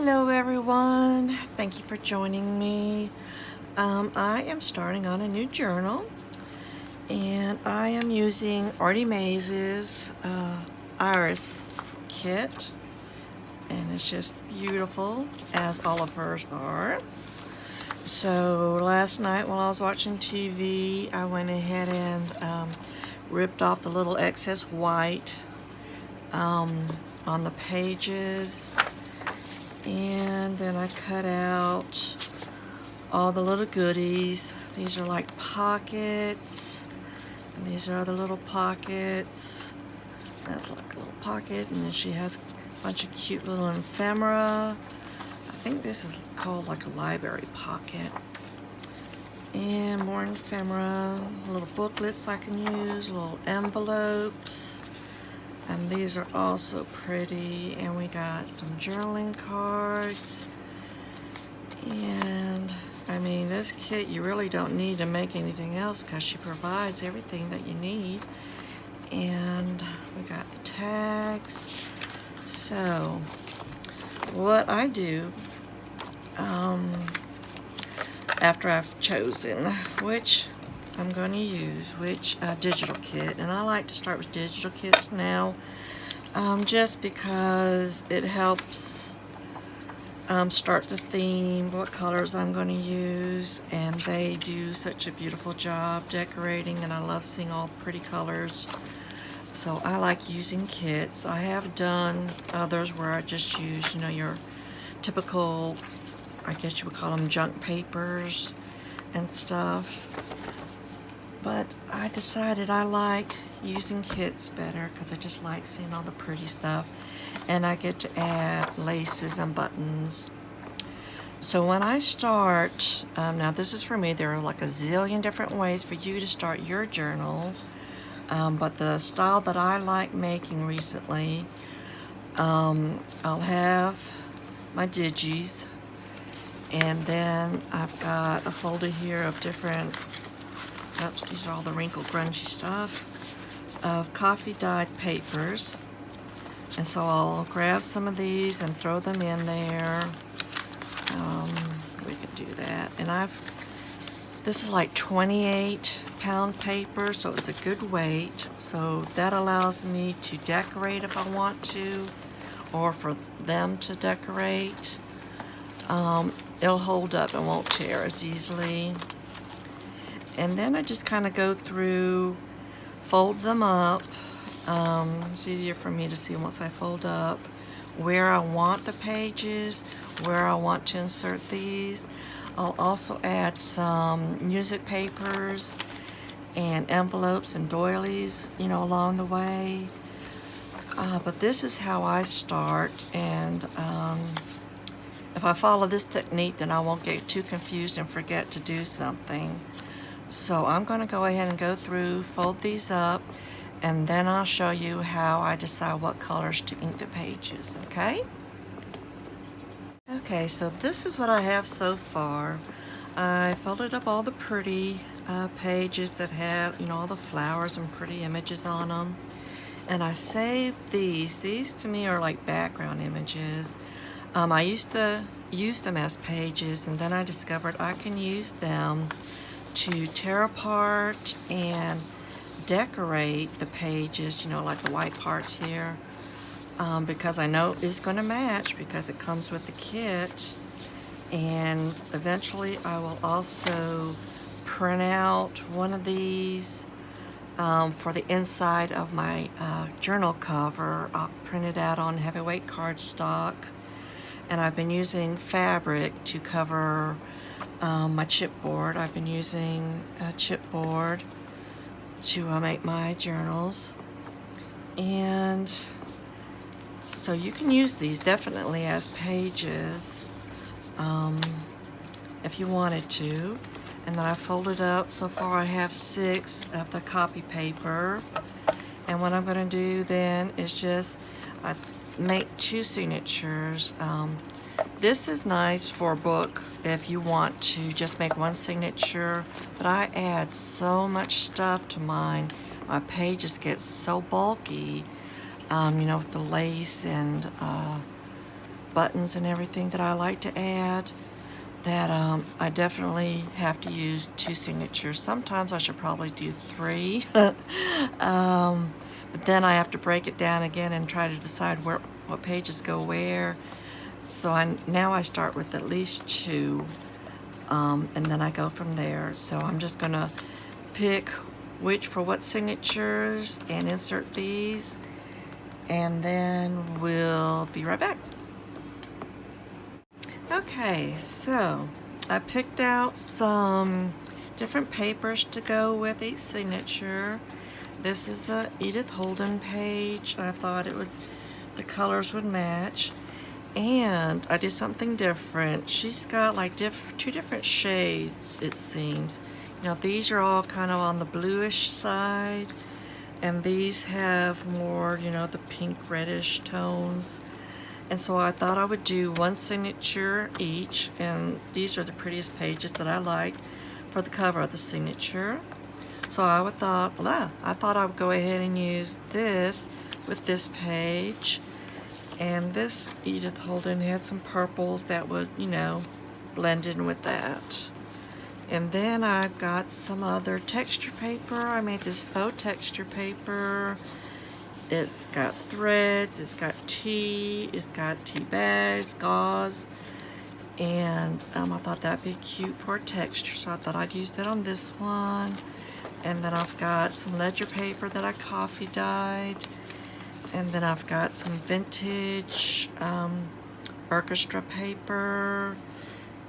Hello everyone, thank you for joining me. I am starting on a new journal and I am using Artie Maze's Iris kit, and it's just beautiful as all of hers are. So last night while I was watching TV, I went ahead and ripped off the little excess white on the pages, and then I cut out all the little goodies. These are like pockets, and these are the little pockets. That's like a little pocket, and then she has a bunch of cute little ephemera. I think this is called like a library pocket. And more ephemera, little booklets I can use, little envelopes. And these are also pretty. And we got some journaling cards. And I mean, this kit, you really don't need to make anything else because she provides everything that you need. And we got the tags. So what I do after I've chosen which I'm going to use, which digital kit, and I like to start with digital kits now, just because it helps start the theme, what colors I'm going to use, and they do such a beautiful job decorating, and I love seeing all the pretty colors. So I like using kits. I have done others where I just use, your typical, I guess you would call them junk papers and stuff. But I decided I like using kits better because I just like seeing all the pretty stuff. And I get to add laces and buttons. So when I start, now this is for me, there are like a zillion different ways for you to start your journal. But the style that I like making recently, I'll have my digis, and then I've got a folder here of different, oops, these are all the wrinkled grungy stuff, of coffee dyed papers. And so I'll grab some of these and throw them in there. We could do that. And this is like 28-pound paper, so it's a good weight. So that allows me to decorate if I want to, or for them to decorate. It'll hold up and won't tear as easily. And then I just kind of go through, fold them up. It's easier for me to see once I fold up where I want the pages, where I want to insert these. I'll also add some music papers and envelopes and doilies, along the way. But this is how I start, and if I follow this technique, then I won't get too confused and forget to do something. So I'm going to go ahead and go through, fold these up, and then I'll show you how I decide what colors to ink the pages, okay? Okay, so this is what I have so far. I folded up all the pretty pages that had, all the flowers and pretty images on them. And I saved these. These to me are like background images. I used to use them as pages, and then I discovered I can use them to tear apart and decorate the pages, like the white parts here, because I know it's going to match because it comes with the kit. And eventually I will also print out one of these for the inside of my journal cover. I'll print it out on heavyweight cardstock, and I've been using fabric to cover my chipboard. I've been using a chipboard to make my journals, and so you can use these definitely as pages if you wanted to. And then I folded up, so far I have 6 of the copy paper, and what I'm going to do then is just make 2 signatures. This is nice for a book if you want to just make 1 signature, but I add so much stuff to mine. My pages get so bulky, with the lace and buttons and everything that I like to add, that I definitely have to use 2 signatures. Sometimes I should probably do 3. But then I have to break it down again and try to decide what pages go where. So now I start with at least 2, and then I go from there. So I'm just gonna pick which for what signatures and insert these, and then we'll be right back. Okay, so I picked out some different papers to go with each signature. This is a Edith Holden page. I thought the colors would match. And I did something different. She's got like 2 different shades, it seems. You know, these are all kind of on the bluish side, and these have more, you know, the pink reddish tones. And so I thought I would do 1 signature each, and these are the prettiest pages that I liked for the cover of the signature. So I thought I would go ahead and use this with this page. And this Edith Holden had some purples that would, you know, blend in with that. And then I've got some other texture paper. I made this faux texture paper. It's got threads, it's got tea bags, gauze. And I thought that'd be cute for a texture, so I thought I'd use that on this one. And then I've got some ledger paper that I coffee dyed. And then I've got some vintage orchestra paper.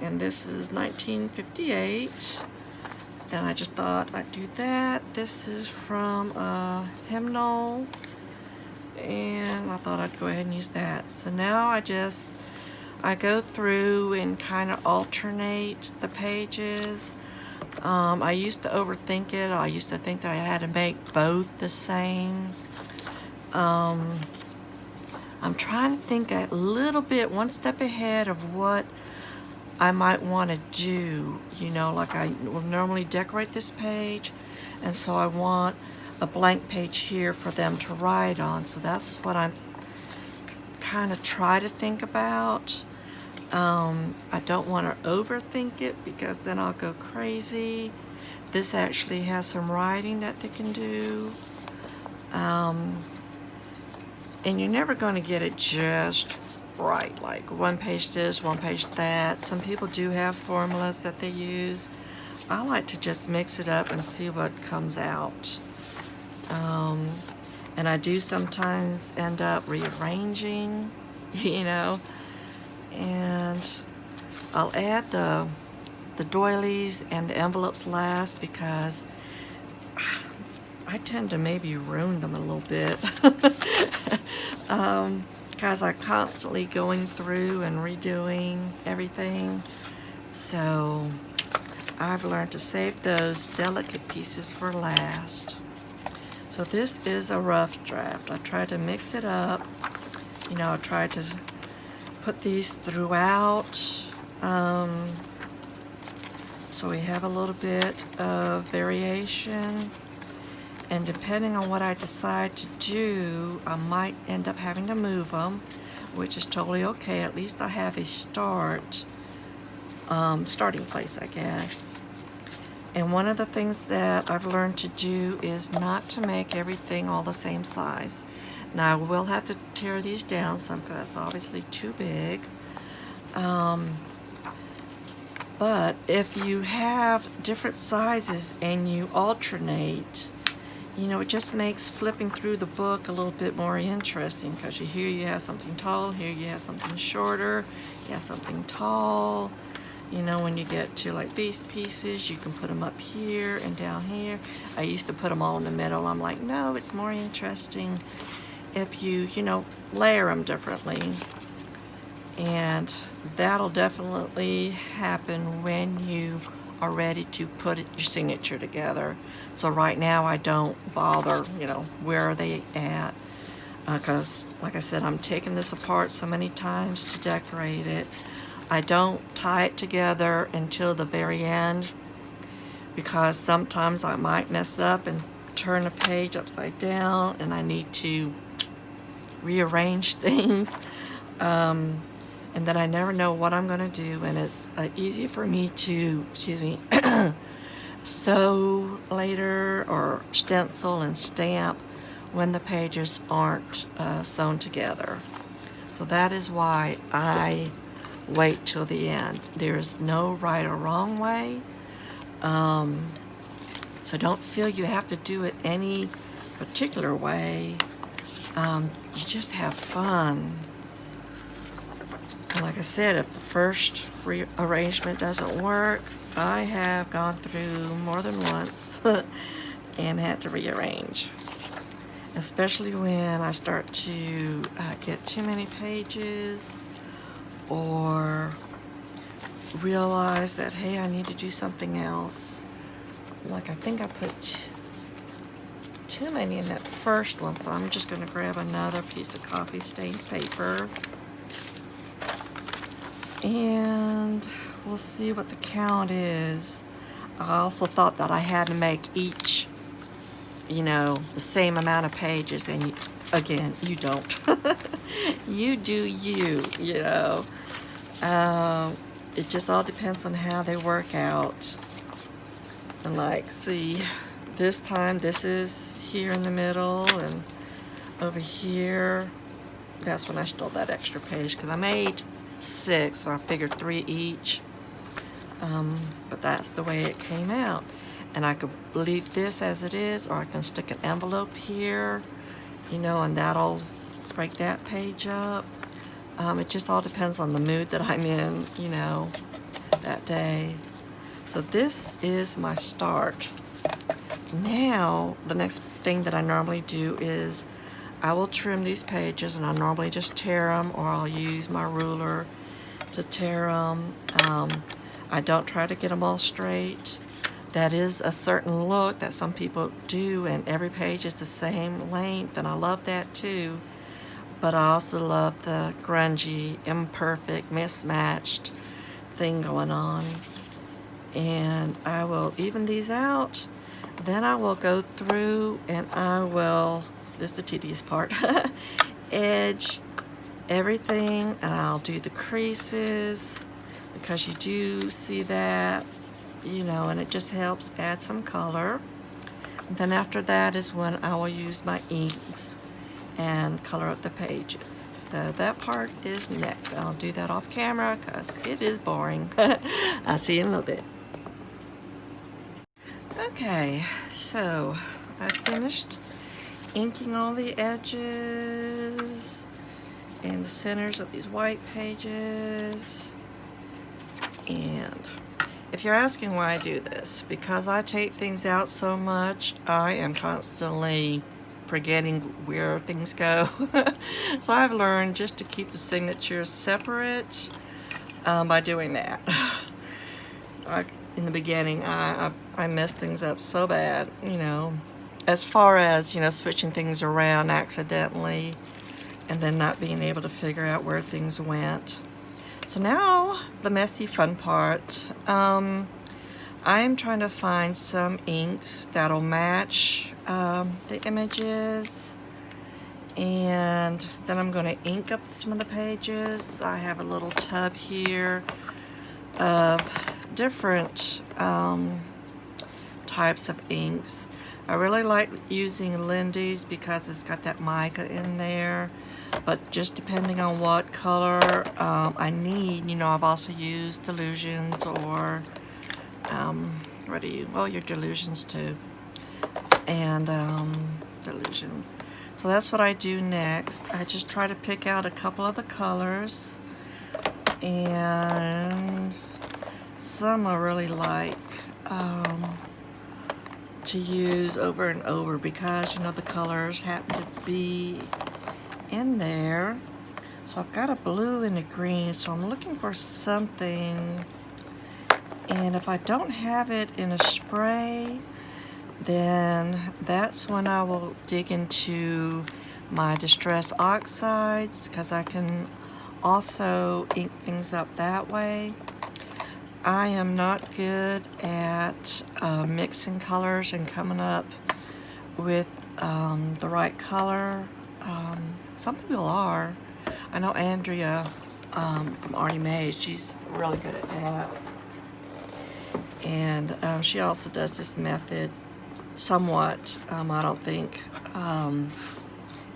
And this is 1958. And I just thought I'd do that. This is from Hymnal. And I thought I'd go ahead and use that. So now I go through and kind of alternate the pages. I used to overthink it. I used to think that I had to make both the same. I'm trying to think a little bit, one step ahead of what I might want to do. You know, like I will normally decorate this page, and so I want a blank page here for them to write on. So that's what I'm kind of try to think about. I don't want to overthink it because then I'll go crazy. This actually has some writing that they can do. And you're never going to get it just right, like 1 page this, 1 page that. Some people do have formulas that they use. I like to just mix it up and see what comes out. And I do sometimes end up rearranging, you know, and I'll add the doilies and the envelopes last because I tend to maybe ruin them a little bit. Because I'm constantly going through and redoing everything. So I've learned to save those delicate pieces for last. So this is a rough draft. I tried to mix it up. You know, I tried to put these throughout. So we have a little bit of variation. And depending on what I decide to do, I might end up having to move them, which is totally okay. At least I have a starting place, I guess. And one of the things that I've learned to do is not to make everything all the same size. Now I will have to tear these down some because that's obviously too big. But if you have different sizes and you alternate, you know, it just makes flipping through the book a little bit more interesting because here you have something tall, here you have something shorter, you have something tall. You know, when you get to like these pieces, you can put them up here and down here. I used to put them all in the middle. I'm like, no, it's more interesting if you know, layer them differently. And that'll definitely happen when you are ready to put your signature together. So right now I don't bother, you know, where are they at? Because like I said, I'm taking this apart so many times to decorate it. I don't tie it together until the very end because sometimes I might mess up and turn a page upside down and I need to rearrange things. and then I never know what I'm going to do, and it's easy for me to, excuse me, sew later or stencil and stamp when the pages aren't sewn together. So that is why I wait till the end. There's no right or wrong way. So don't feel you have to do it any particular way. You just have fun. And like I said, if the first rearrangement doesn't work, I have gone through more than once and had to rearrange. Especially when I start to get too many pages or realize that, hey, I need to do something else. Like I think I put too many in that first one, so I'm just going to grab another piece of coffee stained paper. And we'll see what the count is. I also thought that I had to make each, you know, the same amount of pages, and again, you don't. You do you, you know. It just all depends on how they work out. And like, see, this time this is here in the middle, and over here, that's when I stole that extra page, because I made 6, so I figured 3 each. But that's the way it came out. And I could leave this as it is, or I can stick an envelope here, you know, and that'll break that page up. It just all depends on the mood that I'm in, you know, that day. So this is my start. Now, the next thing that I normally do is I will trim these pages, and I normally just tear them, or I'll use my ruler to tear them. I don't try to get them all straight. That is a certain look that some people do, and every page is the same length, and I love that too. But I also love the grungy, imperfect, mismatched thing going on. And I will even these out. Then I will go through and I will, this is the tedious part, edge everything, and I'll do the creases, because you do see that, you know, and it just helps add some color. And then after that is when I will use my inks and color up the pages. So that part is next. I'll do that off camera because it is boring. I'll see you in a little bit. Okay, so I finished inking all the edges and the centers of these white pages. And if you're asking why I do this, because I take things out so much, I am constantly forgetting where things go. So I've learned just to keep the signatures separate by doing that. In the beginning, I messed things up so bad, you know, as far as, you know, switching things around accidentally and then not being able to figure out where things went. So now, the messy fun part. I am trying to find some inks that'll match the images, and then I'm going to ink up some of the pages. I have a little tub here of different types of inks. I really like using Lindy's because it's got that mica in there, but just depending on what color I need, you know, I've also used Delusions or what do you, well, your Delusions too, and Delusions. So that's what I do next. I just try to pick out a couple of the colors, and some I really like to use over and over because, you know, the colors happen to be in there. So I've got a blue and a green, so I'm looking for something, and if I don't have it in a spray, then that's when I will dig into my Distress Oxides, because I can also ink things up that way. I am not good at mixing colors and coming up with the right color. Some people are. I know Andrea from Arnie Mae. She's really good at that. And she also does this method somewhat. I don't think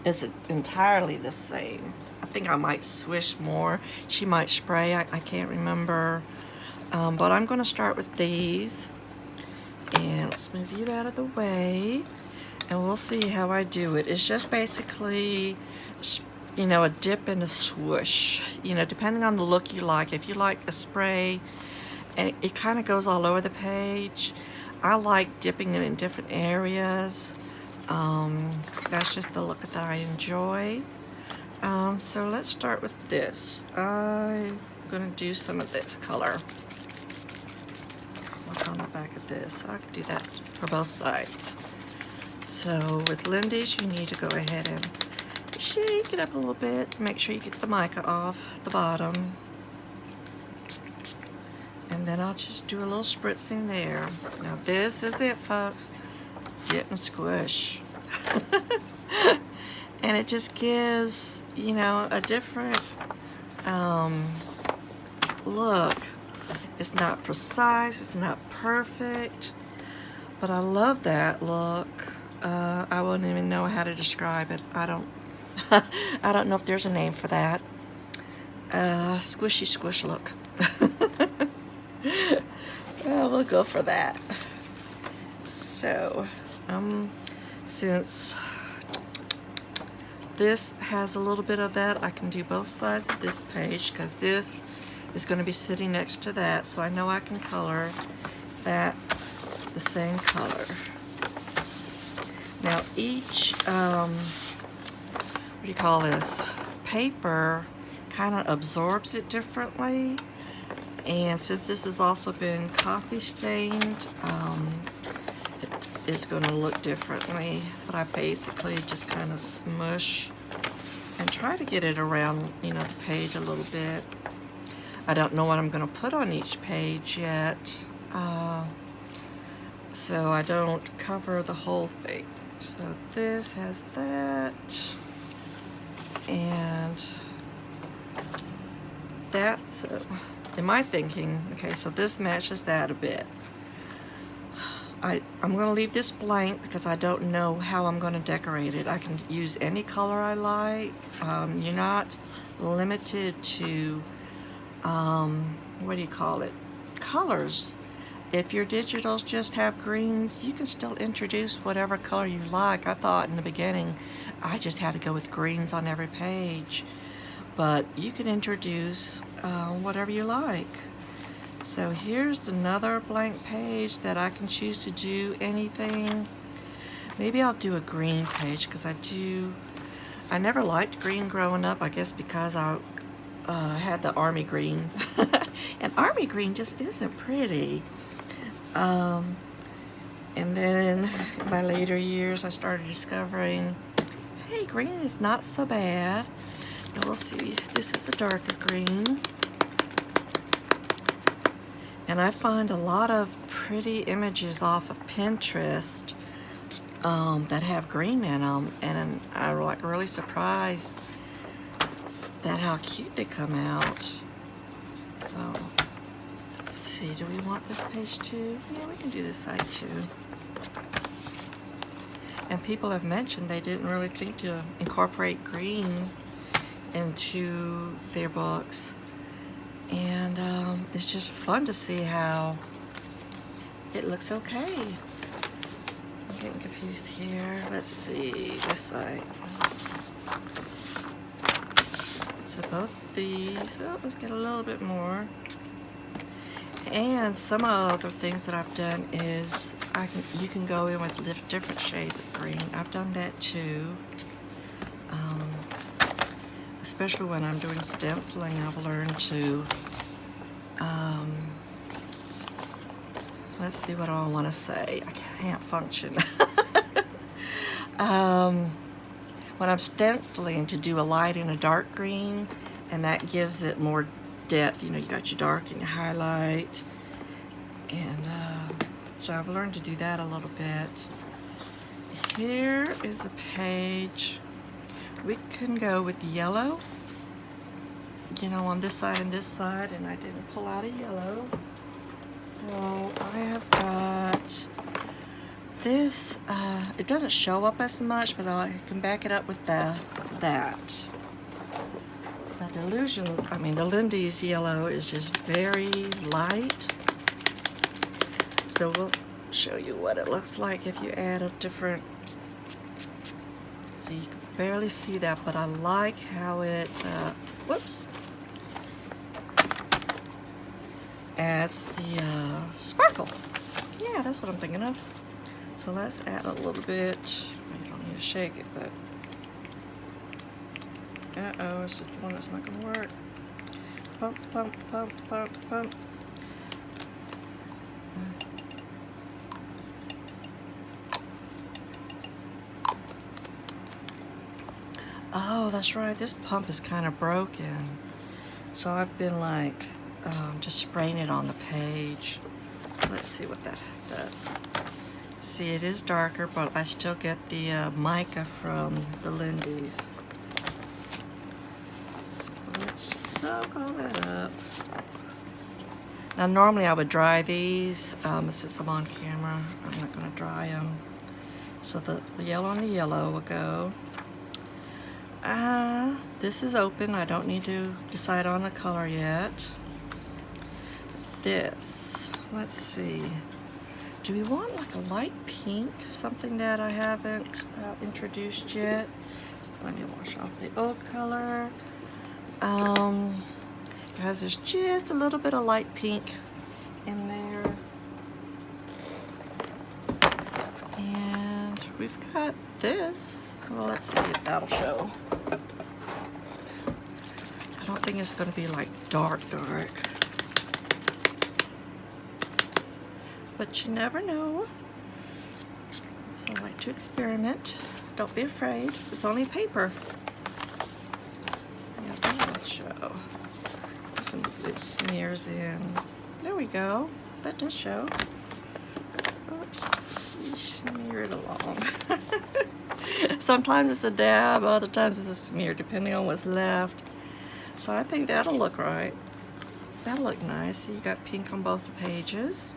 it's entirely the same. I think I might swish more. She might spray. I can't remember. But I'm going to start with these. And let's move you out of the way. And we'll see how I do it. It's just basically, you know, a dip and a swoosh. You know, depending on the look you like. If you like a spray and it kind of goes all over the page, I like dipping it in different areas. That's just the look that I enjoy. So let's start with this. I'm going to do some of this color. What's on the back of this? I could do that for both sides. So with Lindy's, you need to go ahead and shake it up a little bit. Make sure you get the mica off the bottom. And then I'll just do a little spritzing there. Now this is it, folks. Dip and squish. And it just gives, you know, a different look. It's not precise, it's not perfect, but I love that look. I wouldn't even know how to describe it. I don't know if there's a name for that. Squishy squish look. Well, we'll go for that. So, since this has a little bit of that, I can do both sides of this page because this is going to be sitting next to that, so I know I can color that the same color. Now each, what do you call this, paper kind of absorbs it differently, and since this has also been coffee stained, it is going to look differently, but I basically just kind of smush and try to get it around, you know, the page a little bit. I don't know what I'm going to put on each page yet, so I don't cover the whole thing. So this has that, and that, so in my thinking, okay, so this matches that a bit. I'm going to leave this blank because I don't know how I'm going to decorate it. I can use any color I like. You're not limited to what do you call it, colors. If your digitals just have greens, you can still introduce whatever color you like. I thought in the beginning I just had to go with greens on every page, but you can introduce whatever you like. So here's another blank page that I can choose to do anything. Maybe I'll do a green page because I never liked green growing up, I guess because I had the army green. And army green just isn't pretty. And then in my later years I started discovering, hey, green is not so bad. Now we'll see, this is a darker green. And I find a lot of pretty images off of Pinterest that have green in them, and I'm like really surprised at how cute they come out. So let's see, do we want this page too? Yeah, we can do this side too. And people have mentioned they didn't really think to incorporate green into their books. And it's just fun to see how it looks okay. I'm getting confused here. Let's see, this side. So both these, oh, let's get a little bit more. And some other things that I've done is you can go in with different shades of green. I've done that too. Especially when I'm doing stenciling, I've learned to, let's see what I want to say. I can't function. When I'm stenciling, to do a light and a dark green, and that gives it more depth. You know, you got your dark and your highlight. And so I've learned to do that a little bit. Here is a page. We can go with yellow. you know, on this side and this side, and I didn't pull out a yellow. So I have got this, it doesn't show up as much, but I can back it up with that. Now the Lindy's yellow is just very light. So we'll show you what it looks like if you add a different, see, you can barely see that, but I like how it, whoops, adds the sparkle. Yeah, that's what I'm thinking of. So let's add a little bit. You don't need to shake it, but uh-oh, it's just one that's not gonna work. Pump, pump, pump, pump, pump. Oh, that's right, this pump is kind of broken. So I've been like, just spraying it on the page. Let's see what that does. See, it is darker, but I still get the mica from the Lindy's. So let's soak all that up. Now, normally I would dry these. Since I'm on camera, I'm not going to dry them. So the yellow on the yellow will go. This is open. I don't need to decide on the color yet. This, let's see. Do we want like a light pink? Something that I haven't introduced yet. Let me wash off the old color. Because there's just a little bit of light pink in there. And we've got this. Well, let's see if that'll show. I don't think it's going to be like dark. But you never know. So I like to experiment. Don't be afraid. It's only paper. Yeah, that'll show. It smears in. There we go. That does show. Oops. You smear it along. Sometimes it's a dab, other times it's a smear, depending on what's left. So I think that'll look right. That'll look nice. So you got pink on both pages.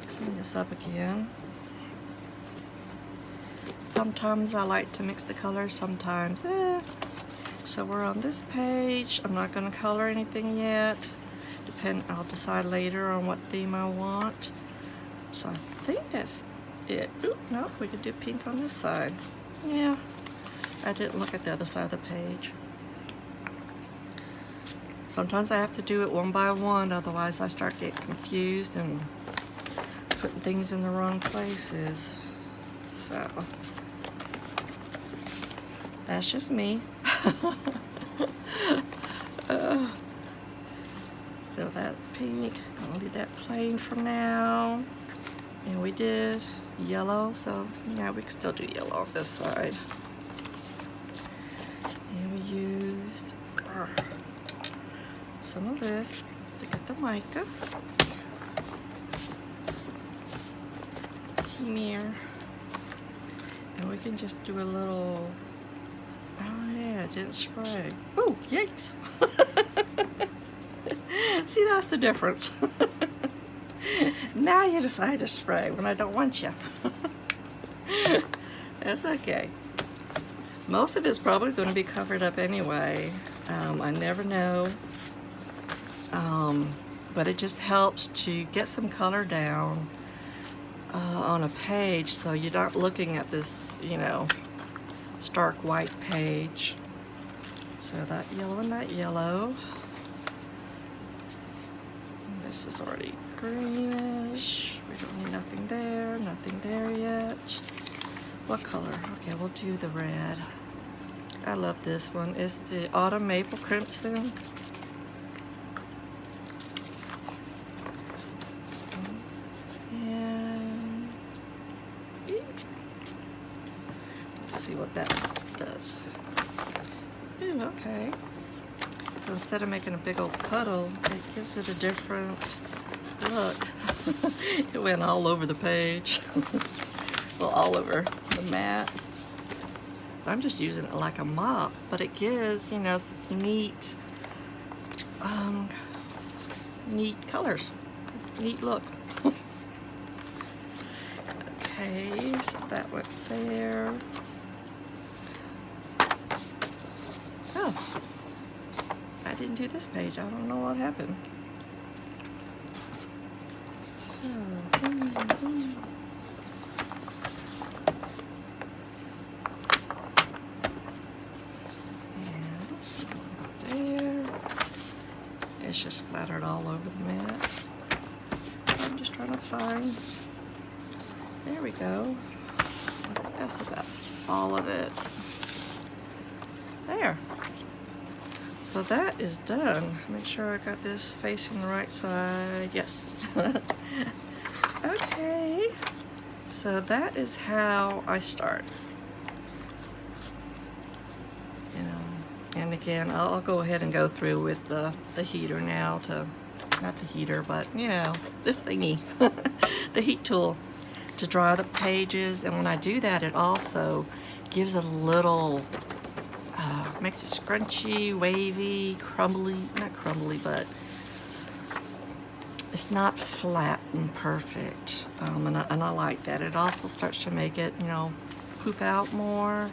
Clean this up again. Sometimes I like to mix the colors, sometimes So we're on this page. I'm not going to color anything yet. I'll decide later on what theme I want. So I think that's it. Oop, no, we could do pink on this side. Yeah, I didn't look at the other side of the page. Sometimes I have to do it one by one, otherwise I start getting confused and putting things in the wrong places. So that's just me. So that pink, I'm gonna leave that plain for now. And we did yellow, so yeah, we can still do yellow on this side. And we used some of this to get the mica. Smear. And we can just do a little, oh yeah, it didn't spray. Oh, yikes. See, that's the difference. Now you decide to spray when I don't want you. That's okay. Most of it's probably going to be covered up anyway. I never know. But it just helps to get some color down on a page so you're not looking at this, you know, stark white page. So that yellow and that yellow. This is already greenish. We don't need nothing there yet. What color? Okay, we'll do the red. I love this one. It's the Autumn Maple Crimson. And let's see what that does. Ooh, okay. So instead of making a big old puddle, it gives it a different look. It went all over the page. Well, all over the mat. I'm just using it like a mop, but it gives, you know, neat neat colors, neat look. Okay, so that went there. Oh, I didn't do this page. I don't know what happened. So, there. It's just splattered all over the mat. I'm just trying to find. There we go. I think that's about all of it. There. So that is done. Make sure I got this facing the right side. Yes. Okay. So that is how I start. You know, and again, I'll go ahead and go through with the heater now to, not the heater, but you know, this thingy, the heat tool, to dry the pages. And when I do that, it also gives a little, makes it scrunchy, wavy, crumbly, not crumbly, but it's not flat and perfect. And I like that. It also starts to make it, you know, poop out more.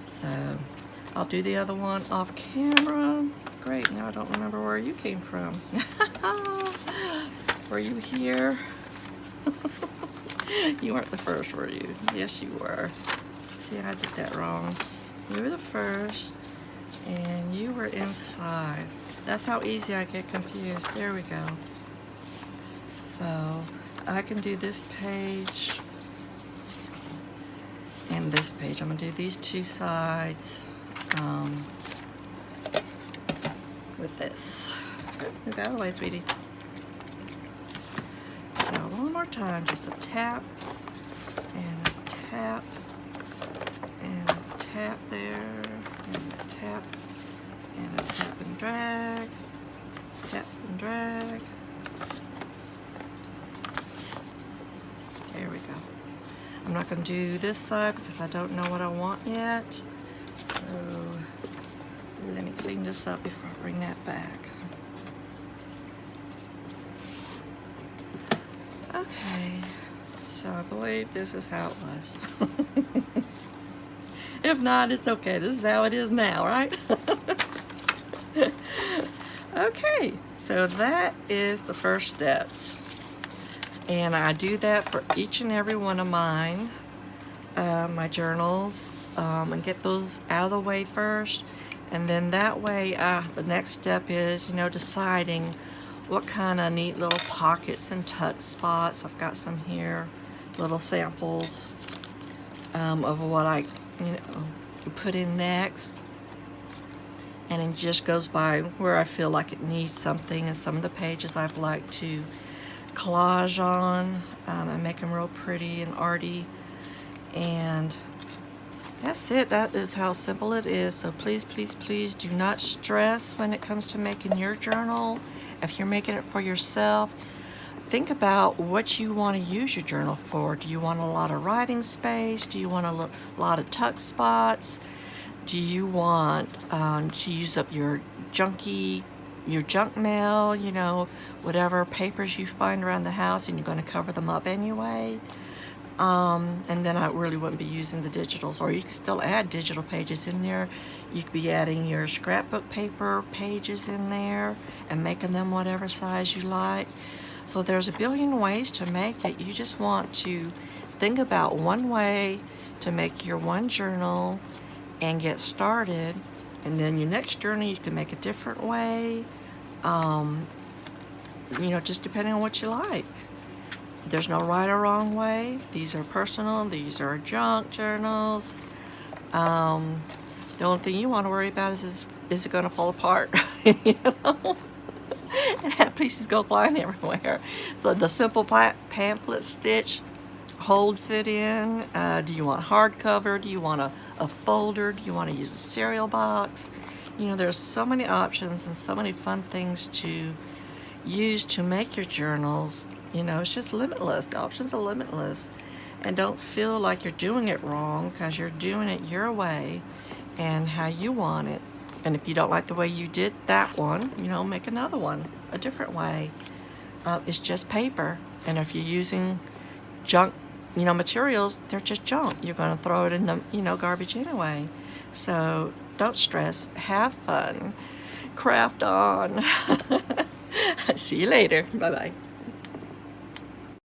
So I'll do the other one off camera. Great, now I don't remember where you came from. Were you here? You weren't the first, were you? Yes, you were. See, I did that wrong. You were the first, and you were inside. That's how easy I get confused. There we go. So I can do this page and this page. I'm gonna do these two sides with this. Move out of the way, sweetie. So one more time, just a tap and a tap and a tap there and a tap and a tap and drag, tap and drag. There we go. I'm not going to do this side because I don't know what I want yet. So let me clean this up before I bring that back. Okay, so I believe this is how it was. If not, it's okay. This is how it is now, right? Okay, so that is the first steps. And I do that for each and every one of mine, my journals, and get those out of the way first. And then that way, the next step is, you know, deciding what kind of neat little pockets and tuck spots. I've got some here, little samples of what I, you know, put in next. And it just goes by where I feel like it needs something. And some of the pages I've liked to collage on and make them real pretty and arty. And that's it. That is how simple it is. So please, please, please do not stress when it comes to making your journal. If you're making it for yourself, think about what you want to use your journal for. Do you want a lot of writing space? Do you want a lot of tuck spots? Do you want to use up your junk mail, you know, whatever papers you find around the house, and you're going to cover them up anyway? And then I really wouldn't be using the digitals, or you can still add digital pages in there. You could be adding your scrapbook paper pages in there and making them whatever size you like. So there's a billion ways to make it. You just want to think about one way to make your one journal and get started, and then your next journal you can make a different way, you know, just depending on what you like. There's no right or wrong way. These are personal, these are junk journals. The only thing you want to worry about is it going to fall apart? You know? And have pieces go flying everywhere. So the simple pamphlet stitch holds it in. Do you want hardcover? Do you want a folder? Do you want to use a cereal box? You know, there's so many options and so many fun things to use to make your journals. You know, it's just limitless. The options are limitless. And don't feel like you're doing it wrong, because you're doing it your way and how you want it. And if you don't like the way you did that one, you know, make another one a different way. It's just paper. And if you're using junk, you know, materials, they're just junk. You're going to throw it in the, you know, garbage anyway. So don't stress. Have fun. Craft on. See you later. Bye-bye.